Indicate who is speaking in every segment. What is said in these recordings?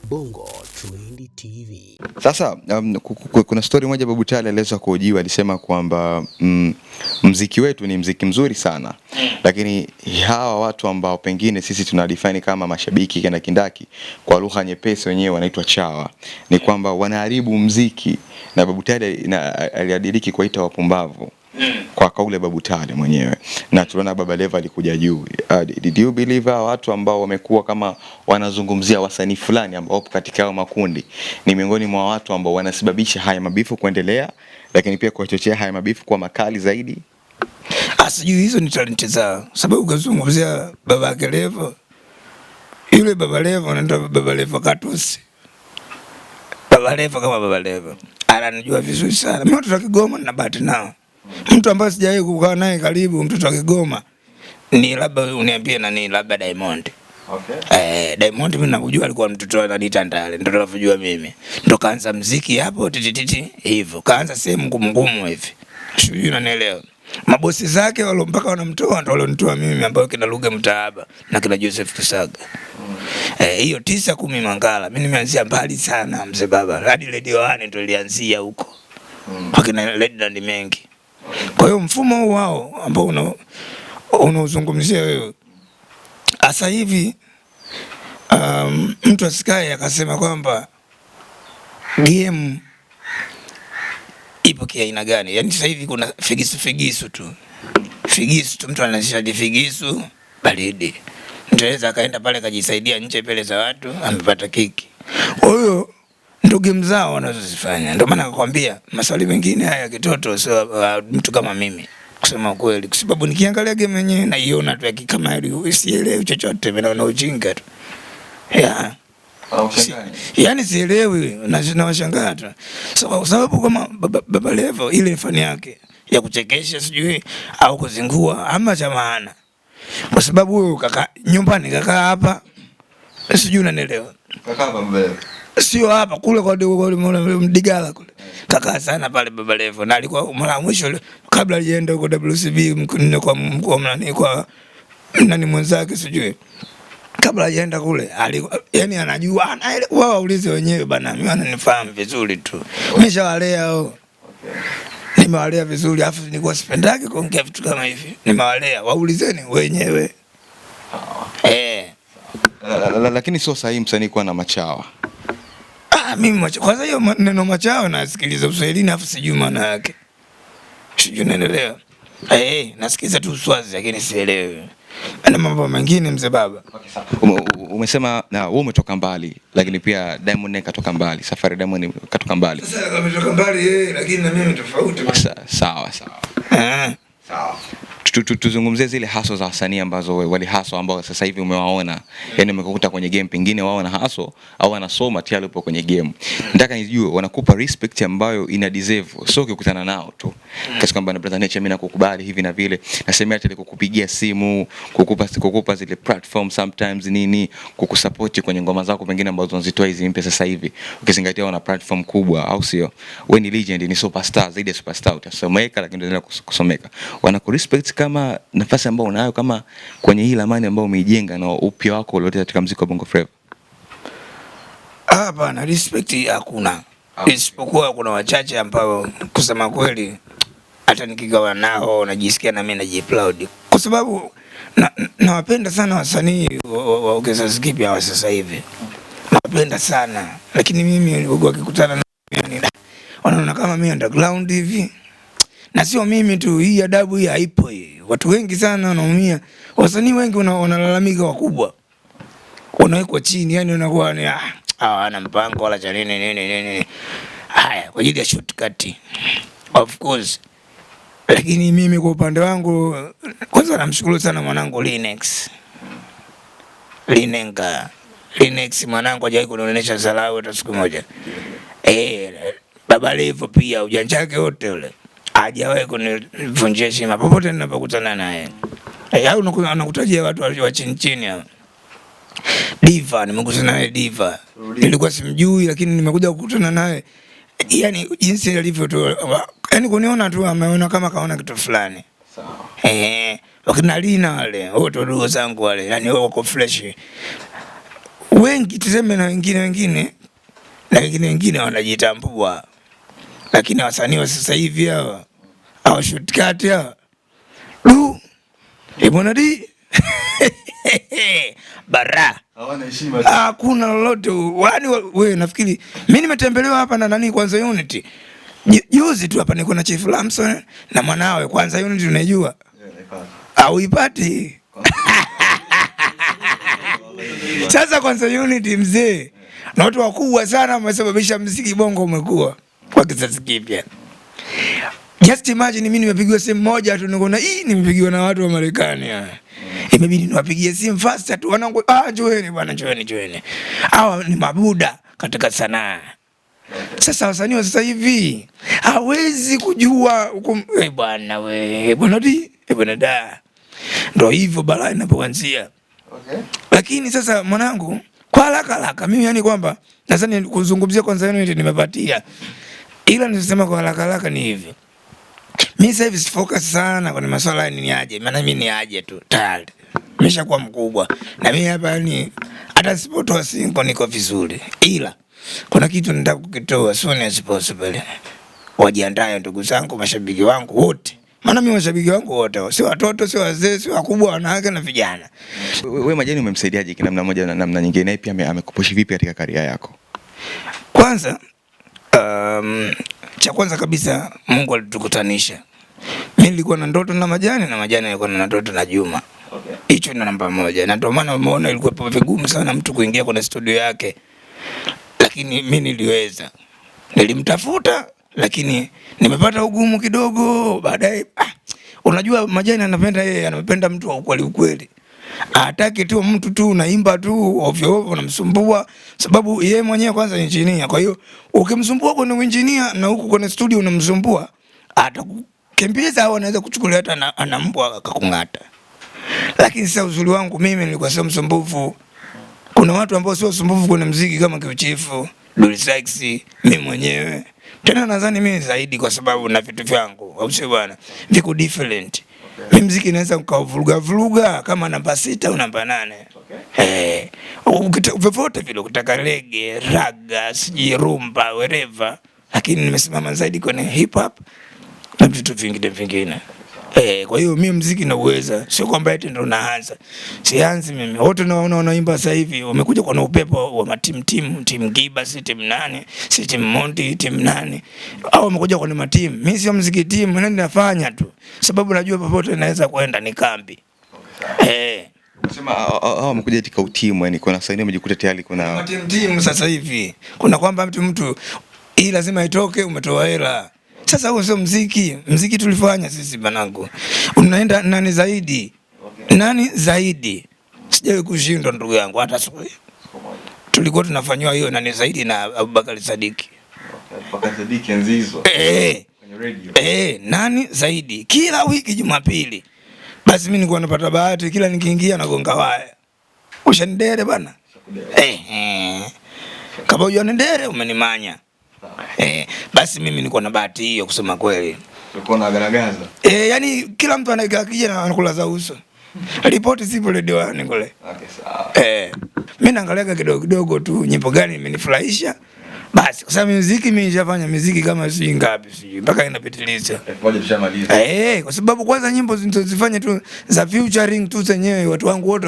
Speaker 1: Bongo Trend TV.
Speaker 2: Sasa kuna story moja Babu Tale aliweza kuhojiwa, alisema kwamba mziki wetu ni mziki mzuri sana, lakini hawa watu ambao pengine sisi tunadefine kama mashabiki kina kindaki, kwa lugha nyepesi wenyewe wanaitwa chawa, ni kwamba wanaharibu mziki, na Babu Tale aliadiriki kuita wapumbavu kwa kaule Babu Tale mwenyewe. Na tunaona Babalevo alikuja juu. Did you believe watu ambao wamekuwa kama wanazungumzia wasanii fulani ambao katika hao makundi ni miongoni mwa watu ambao wanasababisha haya mabifu kuendelea, lakini pia kuchochea haya mabifu kwa makali zaidi?
Speaker 3: Asijui hizo ni talent zao, sababu ukazungumzia Babalevo, yule Babalevo anaitwa Babalevo katusi. Babalevo kama Babalevo ananijua vizuri sana. Mimi watu wa Kigoma na bahati nao. Mtu ambaye sijawahi kukaa naye karibu, mtoto wa Kigoma, ni labda uniambie nani, labda Diamond. Okay. Diamond mimi nakujua alikuwa mtoto ananiita Ndale, ndio ninajua mimi. Ndio kaanza muziki hapo tititi hivyo. Kaanza sehemu ngumu hivi. Sijui unanielewa. Mabosi zake wale mpaka wanamtoa ndio walionitoa mimi, ambao kina Lugha Mtaaba na kina Joseph Kusaga. Hiyo 9-10 Mangala. Mimi nimeanzia mbali sana mzee baba. Hadi Radio 1 ndio ilianzia huko. Wakina Redland mengi. Kwa hiyo mfumo wao ambao unaozungumzia wewe sasa hivi, mtu asikae akasema kwamba game ipo kiaina gani. Yaani sasa hivi kuna figisu tu. Mtu anashadi figisu baridi. Mtu anaweza akaenda pale kujisaidia nje pele za watu, amepata kiki. Kwa hiyo ndio game zao wanazozifanya. Ndio maana nakwambia maswali mengine haya kitoto sio mtu kama mimi. Kusema kweli, kwa sababu nikiangalia game yenyewe naiona tu kama ile sielewi chochote, mimi naona ujinga tu. Yaani sielewi na washangaa tu. Kwa sababu kama Babalevo ile fani yake ya kuchekesha sijui au kuzingua ama Chamaana. Kwa sababu huyo kaka nyumbani kaka hapa sijui unanielewa.
Speaker 2: Kaka hapa mbele.
Speaker 3: Sio hapa kule kwa Mdigala kule. Kaka sana pale Babalevo, na alikuwa mara mwisho kabla alienda huko WCB kwa nani, kwa nani mwenzake sijui. Kabla hajaenda kule yani anajua, wao waulize wenyewe bana, mimi wananifahamu vizuri tu. Nimeshawalea hao. Nimewalea vizuri, afu nilikuwa sipendaki kuongea vitu kama hivi. Nimewalea, waulizeni wenyewe.
Speaker 2: Lakini sio sahihi msanii kuwa na machawa.
Speaker 3: Mimi kwanza hiyo neno machawa nasikiliza Uswahilini afu sijui maana yake. Sijui naelewa. Nasikiliza tu Uswazi lakini sielewi. Ana mambo mengine mzee baba.
Speaker 2: Okay, sawa. Umesema na wewe umetoka mbali, lakini pia Diamond naye katoka mbali. Safari Diamond katoka mbali.
Speaker 3: Sasa ametoka mbali lakini na mimi tofauti.
Speaker 2: Sawa. Sawa. Tuzungumzie zile haso za wasanii ambazo wali haso ambao sasa hivi umewaona, yani umekukuta kwenye game, pengine wao na haso au wanasoma tayari upo kwenye game. Nataka nijue wanakupa respect ambayo ina deserve, sio ukikutana nao tu kasi kwamba na brother nature mimi nakukubali hivi na vile, nasema hata ile kukupigia simu, kukupa zile platform sometimes nini, kukusupport kwenye ngoma zako pengine ambazo unazitoa hizi mpya sasa hivi, ukizingatia wana platform kubwa, au sio? Wewe ni legend, ni superstar, zaidi ya superstar, utasomeka lakini endelea kusomeka. Wanakurespect kama nafasi ambayo unayo kama kwenye hii lamani ambayo umeijenga na upya wako uliotea katika muziki wa Bongo Flava?
Speaker 3: Hapana, respect hakuna. Isipokuwa kuna wachache ambao kusema kweli hata nikigawa nao najisikia na mimi najiproud. Kwa sababu nawapenda sana wasanii wa kizazi kipya wa sasa hivi. Nawapenda sana. Lakini mimi wakikutana na mimi wanaona kama mimi underground hivi. Na sio mimi tu, hii adabu hii haipo hii. Watu wengi sana wanaumia. Wasanii wengi wanalalamika wakubwa. Wanawekwa chini, yani wanakuwa ni hawana mpango wala cha nini. Haya, kwa ajili ya shortcut. Of course. Lakini mimi kwa upande wangu kwanza namshukuru sana mwanangu Linex mwanangu hajawahi kunionyesha dharau hata siku moja. Babalevo pia ujanja wake wote ule hajawahi kunivunjia heshima popote ninapokutana naye. Au unakutajia watu wa chini hao. Diva, nimekutana naye Diva. Nilikuwa simjui lakini nimekuja kukutana naye. Yaani jinsi alivyo tu, yaani kuniona tu ameona kama kaona kitu fulani. Sawa. Wakina Lina wale, wote ndugu zangu wale, yani wako fresh. wengi tuseme na wengine wanajitambua, lakini wasanii wa sasa hivi hawa shortcut hawa bwana di bara hawana heshima, hakuna lolote. Wani wewe nafikiri mimi nimetembelewa hapa na nani Kwanza Unity juzi tu hapa, niko na Chief Lamson na mwanawe. Kwanza Unity unajua au ipati sasa Kwanza Unity mzee na watu wakubwa sana wamesababisha muziki bongo umekuwa kwa kizazi kipya. Just imagine mimi nimepigiwa simu moja tu, niko na nimepigiwa na watu wa Marekani. Imebidi niwapigie simu fast tu, wanangu joeni bwana, joeni. Hawa ni mabuda katika sanaa. Sasa wasanii wa sasa hivi hawezi kujua bwana bwana da. Ndio hivyo balaa inapoanzia. Okay. Lakini sasa mwanangu, kwa haraka mimi yani kwamba nadhani kuzungumzia Kwanza Unity nimepatia. Ila nisema kwa haraka ni hivi. Mimi sasa hivi focus sana kwenye masuala ya nini aje. Maana mimi ni aje tu tayari. Nimeshakuwa mkubwa. Na mimi hapa yani hata sipotoa single niko vizuri. Ila kuna kitu nataka kukitoa soon as possible. Wajiandae ndugu zangu, mashabiki wangu wote. Maana mimi mashabiki wangu wote, sio watoto, sio wazee, sio wakubwa, wanawake na vijana.
Speaker 2: Wewe Majani umemsaidiaje kwa namna moja na namna nyingine, na pia amekupush vipi katika career yako?
Speaker 3: Kwanza cha kwanza kabisa Mungu alitukutanisha. Mimi nilikuwa na ndoto na Majani na Majani alikuwa na ndoto na Juma. Okay. Hicho ni namba moja. Na ndio maana umeona ilikuwa vigumu sana mtu kuingia kwenye studio yake. Lakini mimi niliweza. Nilimtafuta lakini nimepata ugumu kidogo. Baadaye unajua Majani anapenda mtu wa ukweli. Hataki tu mtu tu unaimba tu ovyo unamsumbua, sababu yeye mwenyewe kwanza ni engineer. Kwa hiyo ukimsumbua kwenye engineer na huko kwenye studio unamsumbua, atakukimbiza au anaweza kuchukulia hata anambwa akakungata. Lakini sasa uzuri wangu mimi nilikuwa sio msumbufu. Kuna watu ambao sio wasumbufu kwenye muziki kama Kiuchifu, Dully Sykes, mimi mwenyewe. Tena nadhani mimi zaidi kwa sababu na vitu vyangu, au sio bwana? Viko different. Okay. Mimi muziki naweza kuvuruga kama namba 6 au namba 8. Okay. Vyovyote vile ukitaka reggae, raga, rumba, wherever. Lakini nimesimama zaidi kwenye hip hop na vitu vingine. Kwa hiyo mimi muziki na uweza, sio kwamba eti ndo naanza. Sianzi mimi. Wote naona wanaimba sasa hivi wamekuja kwa upepo wa team Giba, si team nani, si team Monty, team nani. Au wamekuja kwa team. Mimi sio muziki team, nani nafanya tu. Sababu najua popote naweza kwenda ni kambi.
Speaker 2: Unasema wamekuja katika utimu, yani kuna sasa umejikuta tayari kuna
Speaker 3: team sasa hivi. Kuna kwamba mtu hii lazima itoke, umetoa hela. Sasa huo sio muziki. Muziki tulifanya sisi banangu. Unaenda nani zaidi? Okay. Nani zaidi? Sijawahi kushindwa ndugu yangu hata siku hiyo. Tulikuwa tunafanywa hiyo nani zaidi na Abubakar Sadiki.
Speaker 2: Okay. Abubakar Sadiki enzi hizo. Kwenye radio.
Speaker 3: Nani zaidi? Kila wiki Jumapili. Basi mimi nilikuwa napata bahati kila nikiingia nagonga waya. Ushanidere bana. Kama hujanidere umenimanya. Basi mimi niko na bahati hiyo kusema kweli.
Speaker 2: Ulikuwa unagaragaza?
Speaker 3: Yani kila mtu anakija na anakulaza uso. Ripoti zipo radio wani kule.
Speaker 2: Okay, sawa.
Speaker 3: Mimi naangalia kidogo tu nyimbo gani imenifurahisha. Basi kwa sababu muziki mimi nishafanya muziki kama si ngapi sijui mpaka inapitiliza.
Speaker 2: Moja tushamaliza.
Speaker 3: Kwa sababu kwanza nyimbo zinazofanya tu za featuring tu zenyewe watu wangu wote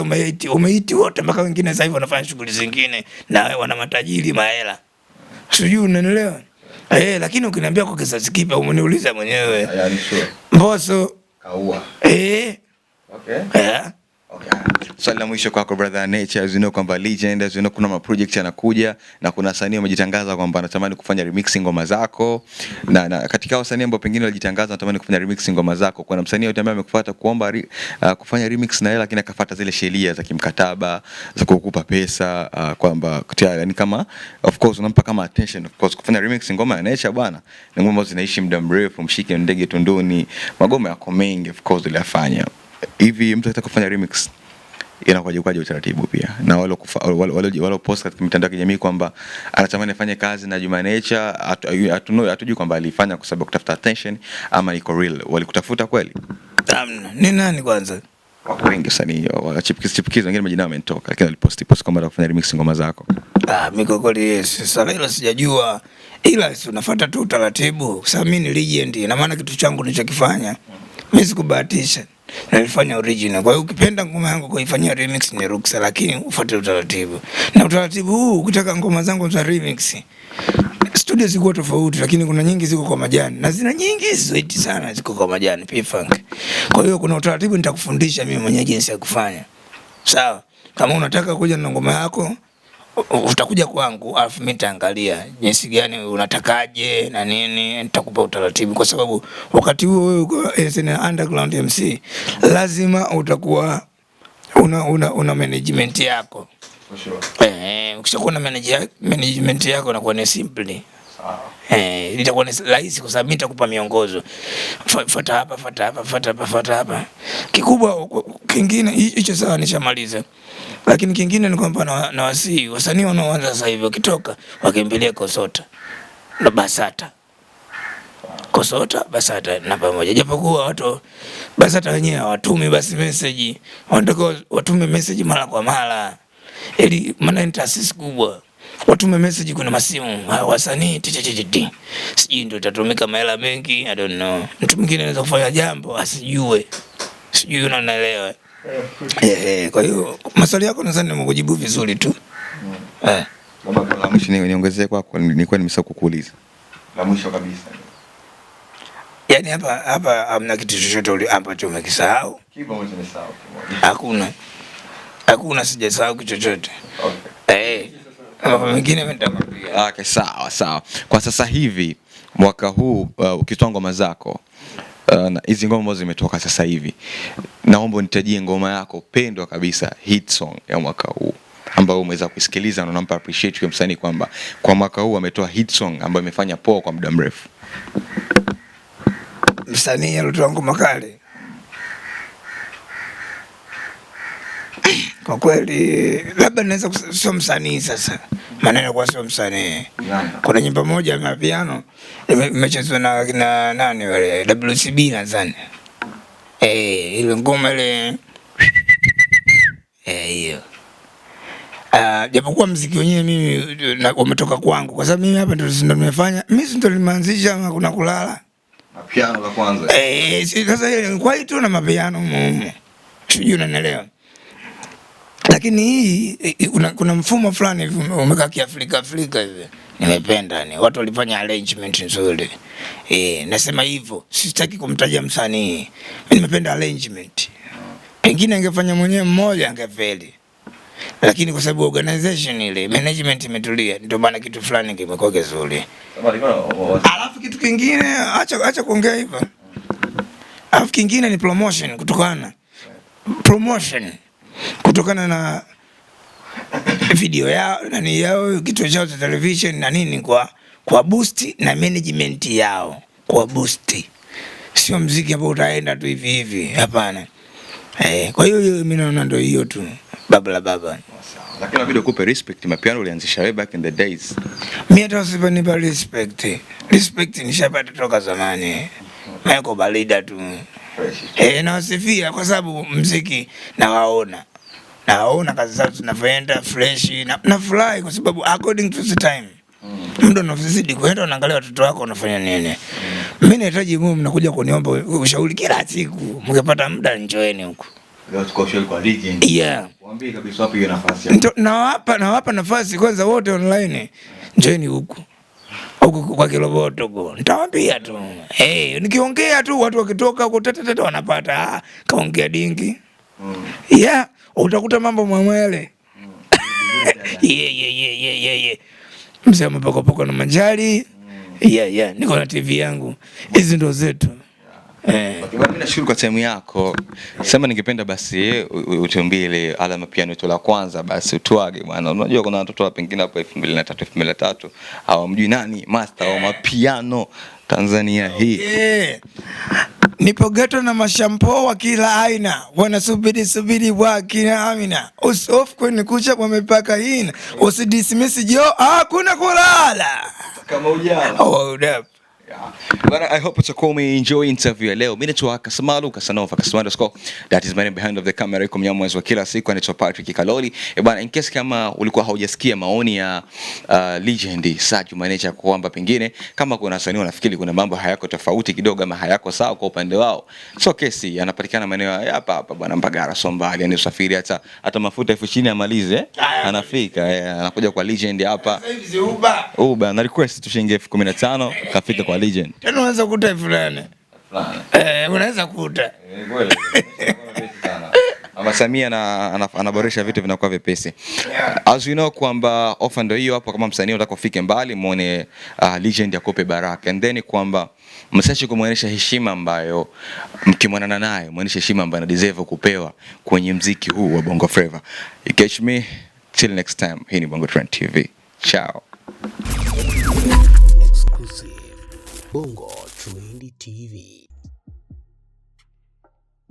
Speaker 3: umeiti wote mpaka wengine sasa hivi wanafanya shughuli zingine na wana matajiri mahela. Sijui unanielewa? Lakini ukiniambia kwa kizazi kipi umeniuliza mwenyewe.
Speaker 2: Yaani sure.
Speaker 3: Mbosso
Speaker 2: kaua.
Speaker 3: Okay.
Speaker 2: Okay. Swali la mwisho kwako brother Nature, as you know kwamba legend, as you know kuna project yanakuja na kuna wasanii wamejitangaza kwamba anatamani kufanya remixing ngoma zako na katika wasanii ambao pengine walijitangaza anatamani kufanya remixing ngoma zako, kuna msanii yote ambaye amekufuata kuomba kufanya remix na yeye lakini akafuata zile sheria za kimkataba za kukupa pesa kwamba yani kama of course unampa kama attention, of course kufanya remixing ngoma ya Nature bwana ni ngoma zinaishi muda mrefu, mshike ndege tunduni, magoma yako mengi of course uliyafanya. Hivi mtu anataka kufanya remix inakuwaje kwaje utaratibu pia? Na wale post katika mitandao ya kijamii kwamba anatamani afanye kazi na Juma Nature, hatujui kwamba alifanya kwa sababu kutafuta attention ama iko real. Walikutafuta kweli?
Speaker 3: Ni nani kwanza?
Speaker 2: Wako wengi wasanii chipukizi wengine majina yamenitoka, lakini waliposti kwamba wanafanya remix ngoma zako.
Speaker 3: Mimi kwa kweli sasa hilo sijajua, ila unafuata tu utaratibu. Sasa mimi ni legend, na maana kitu changu nilichokifanya mimi sikubahatisha, nilifanya original. Kwa hiyo ukipenda ngoma yangu kuifanyia remix ni ruksa, lakini ufuate utaratibu. Na utaratibu huu ukitaka ngoma zangu za remix, studio ziko tofauti, lakini kuna nyingi ziko kwa majani na zina nyingi sweet sana ziko kwa majani P-Funk. Kwa hiyo kuna utaratibu nitakufundisha mimi mwenyewe jinsi ya kufanya. Sawa? Kama unataka kuja na ngoma yako utakuja kwangu, alafu mimi nitaangalia jinsi gani unatakaje na nini, nitakupa utaratibu, kwa sababu wakati huo wewe uko underground MC lazima utakuwa una management yako. For sure. Ukishakuwa na management yako inakuwa ni simple. Sawa. Itakuwa ni rahisi kwa sababu mimi nitakupa miongozo. Fuata hapa, fuata hapa, fuata hapa, fuata hapa. Kikubwa kingine hicho sawa nishamaliza. Lakini kingine ni kwamba na wasanii wanaoanza sasa hivi wakitoka wakimbilia Kosota na Basata. Kosota, Basata na pamoja. Japokuwa watu Basata wenyewe hawatumi basi message. Wanataka watume message mara kwa mara. Ili maana ni taasisi kubwa. Watume message kuna masimu, wasanii sijui ndio itatumika mahela mengi, I don't know. Mtu mwingine anaweza kufanya jambo asijue. Sijui unaelewa. Kwa hiyo maswali yako nadhani nimekujibu vizuri tu.
Speaker 2: Labda la mwisho niongezee kwako, nilikuwa nimesahau kukuuliza. La mwisho kabisa.
Speaker 3: Yaani hapa hamna kitu chochote ambacho umekisahau.
Speaker 2: Kipo ambacho nimesahau kimoja.
Speaker 3: Hakuna sijasahau kitu chochote. Okay. Wengine nitakwambia.
Speaker 2: Okay, sawa. Kwa sasa hivi mwaka huu ukitoa ngoma zako na hizi ngoma ambazo zimetoka sasa hivi, naomba unitajie ngoma yako pendwa kabisa, hit song ya mwaka huu ambayo umeweza kusikiliza na unampa appreciate kwa msanii kwamba kwa mwaka huu ametoa hit song ambayo imefanya poa kwa muda mrefu.
Speaker 3: Msanii alitoa ngoma kali. Kwa kweli labda naweza sio msanii sasa. Maneno kwa sio msanii. Kuna nyimbo moja ya piano imechezwa na nani wale WCB nadhani. Ile ngoma ile hiyo. Japokuwa muziki wenyewe mimi umetoka kwangu, kwa sababu mimi hapa ndio nimefanya. Mimi ndio nimeanzisha kuna kulala.
Speaker 2: Na piano la kwanza.
Speaker 3: Sasa ile kwa hiyo tu na mapiano mumu. Sijui unanielewa. Lakini hii kuna mfumo fulani hivi umekaa kiafrika hivi. Nimependa ni watu walifanya arrangement nzuri. Nasema hivyo, sitaki kumtaja msanii. Mimi nimependa arrangement. Pengine angefanya mwenyewe mmoja angefeli. Lakini kwa sababu organization ile, management imetulia, ndio maana kitu fulani kimekuwa kizuri. Alafu kitu kingine acha kuongea hivyo. Alafu kingine ni kutokana na video yao yao kituo chao cha television na nini, kwa boost na management yao, kwa boost. Sio muziki ambao utaenda tu hivi hapana. Kwa hiyo mimi naona ndio hiyo tu baba.
Speaker 2: Lakini inabidi ukupe respect, mapiano ulianzisha way back in the days.
Speaker 3: Mimi hata usiponipa respect nishapata toka zamani. Niko balida tu. Nawasifia kwa sababu muziki nawaona kazi zao zinavyoenda fresh, na fly kwa sababu according to the time. Muda unazidi kwenda, unaangalia watoto wako wanafanya nini. Mimi nahitaji mnakuja kuniomba ushauri kila siku. Mngepata muda njoeni huko.
Speaker 2: Leo tuko ushauri kwa legend. Waambie kabisa wapi hiyo nafasi.
Speaker 3: Nawapa nafasi kwanza wote online. Njoeni huko kwa kiloboto huko. Nitawaambia tu. Nikiongea tu watu wakitoka huko tete wanapata. Kaongea dingi. Utakuta mambo mwamwele. Mzee mpoko na manjali. Niko na TV yangu. Hizi ndo zetu.
Speaker 2: Mimi nashukuru kwa time yako. Sema ningependa basi utuambie ile alama piano yetu la kwanza basi utuage bwana. Unajua kuna watoto wa pengine hapo 2003 hawamjui nani master wa mapiano Tanzania hii.
Speaker 3: Nipo ghetto na mashampo wa kila aina. Wanasubiri wakina Amina. Usofu kwenye kucha wamepaka hina. Usidismiss jo hakuna kulala.
Speaker 2: Kama ujana.
Speaker 3: Hold up.
Speaker 2: But I hope utakuwa umeenjoy interview ya leo. Mimi naitwa Kasamalu, Kasanova. That is my name behind of the camera. Iko mnyamwezi wa kila siku anaitwa Patrick Kaloli. Bwana, in case kama ulikuwa haujasikia maoni ya legend Juma kwamba pengine kama kuna wasanii wanafikiri kuna mambo hayako tofauti kidogo ama hayako sawa kwa upande wao. So kesi anapatikana maeneo hapa bwana Mbagara Sombali, yani usafiri hata mafuta elfu chini amalize anafika, anakuja kwa legend hapa. Sasa hivi Uber na request tu shilingi 15,000 kafika kwa legend.
Speaker 3: Tena unaweza kukuta fulani. Unaweza kukuta.
Speaker 2: Kweli. Ama Samia anaboresha vitu vinakuwa vipesi. As you know kwamba offer ndio hiyo hapo, kama msanii unataka kufike mbali muone legend ya Kope Baraka, and then kwamba msachi kumuonesha heshima ambayo mkimwanana naye muonesha heshima ambayo ana deserve kupewa kwenye muziki huu wa Bongo Flava. You catch me till next time. Hii ni Bongo Trend TV. Ciao.
Speaker 1: Exclusive Bongo Trend TV.